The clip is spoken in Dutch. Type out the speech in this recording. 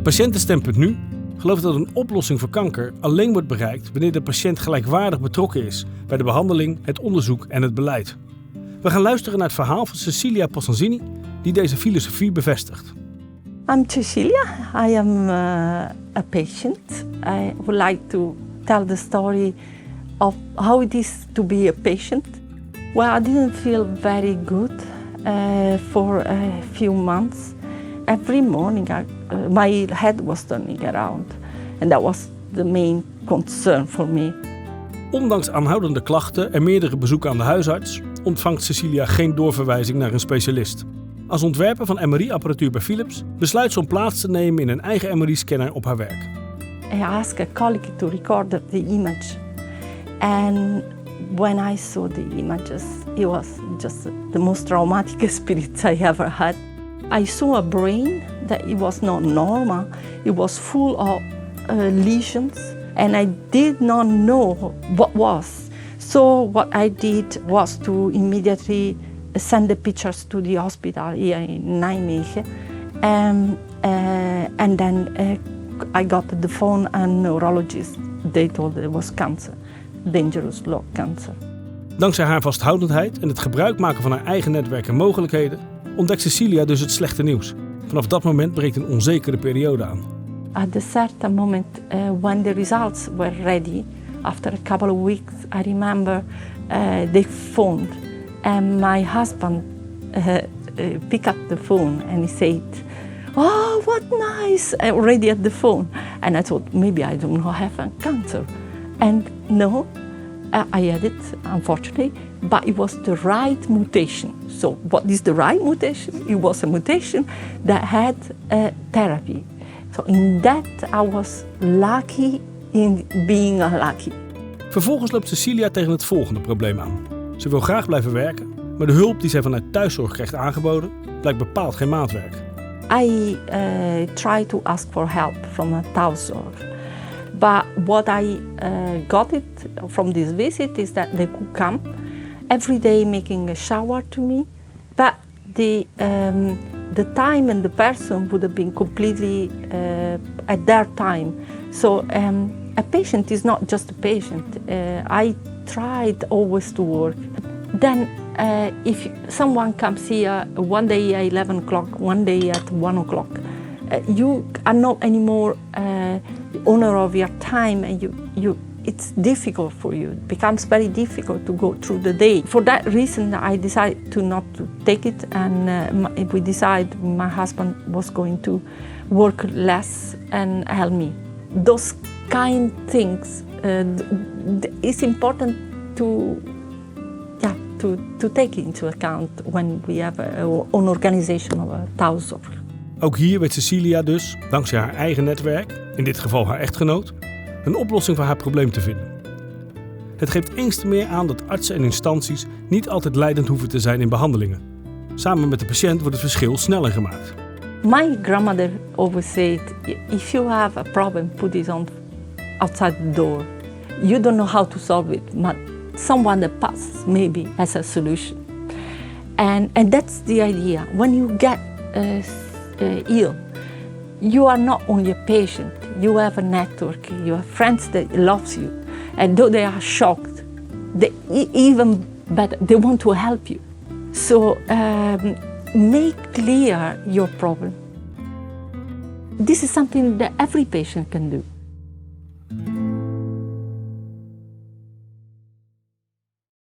Patiëntenstem.nu gelooft dat een oplossing voor kanker alleen wordt bereikt wanneer de patiënt gelijkwaardig betrokken is bij de behandeling, het onderzoek en het beleid. We gaan luisteren naar het verhaal van Cecilia Possanzini, die deze filosofie bevestigt. I'm Cecilia. I am a patient. I would like to tell the story of how it is to be a patient. Well, I didn't feel very good for a few months. Every morning my head was turning around and that was the main concern for me. Ondanks aanhoudende klachten en meerdere bezoeken aan de huisarts ontvangt Cecilia geen doorverwijzing naar een specialist. Als ontwerper van MRI-apparatuur bij Philips besluit ze om plaats te nemen in een eigen MRI-scanner op haar werk. I asked a colleague to record the image, and when I saw the images, it was just the most traumatic experience I ever had. I saw a brain that it was not normal. It was full of lesions, and I did not know what was. So what I did was to immediately send the pictures to the hospital here in Nijmegen, and then I got the phone and neurologist. They told it was cancer, dangerous lung cancer. Dankzij haar vasthoudendheid en het gebruik maken van haar eigen netwerk en mogelijkheden ontdekt Cecilia dus het slechte nieuws. Vanaf dat moment breekt een onzekere periode aan. At a certain moment, when the results were ready, after a couple of weeks, I remember they phoned, and my husband picked up the phone and he said, "Oh, what nice!" Already at the phone, and I thought maybe I don't have a cancer, and no, I had it, unfortunately, but it was the right mutation. So what is the right mutation? It was a mutation that had therapy. So in that I was lucky in being unlucky. Vervolgens loopt Cecilia tegen het volgende probleem aan. Ze wil graag blijven werken, maar de hulp die zij vanuit thuiszorg krijgt aangeboden blijkt bepaald geen maatwerk. I tried to ask for help from a thuiszorg. But what I got it from this visit is that they could come every day making a shower to me, but the time and the person would have been completely at their time. So a patient is not just a patient. I tried always to work. Then if someone comes here one day at 11 o'clock, one day at 1 o'clock, you are not anymore the owner of your time, and it's difficult for you. It becomes very difficult to go through the day. For that reason, I decided to not to take it, and we decided my husband was going to work less and help me. Those kind things, it's important to take into account when we have an organization of a thuiszorg. Ook hier weet Cecilia dus, dankzij haar eigen netwerk, in dit geval haar echtgenoot, een oplossing voor haar probleem te vinden. Het geeft eens te meer aan dat artsen en instanties niet altijd leidend hoeven te zijn in behandelingen. Samen met de patiënt wordt het verschil sneller gemaakt. My grandmother always said, if you have a problem, put it on outside the door. You don't know how to solve it, but someone that passes maybe has a solution. And that's the idea. When you get ill, you are not only a patient, you have a network, you have friends that loves you. And though they are shocked, they even better, they want to help you. So make clear your problem. This is something that every patient can do.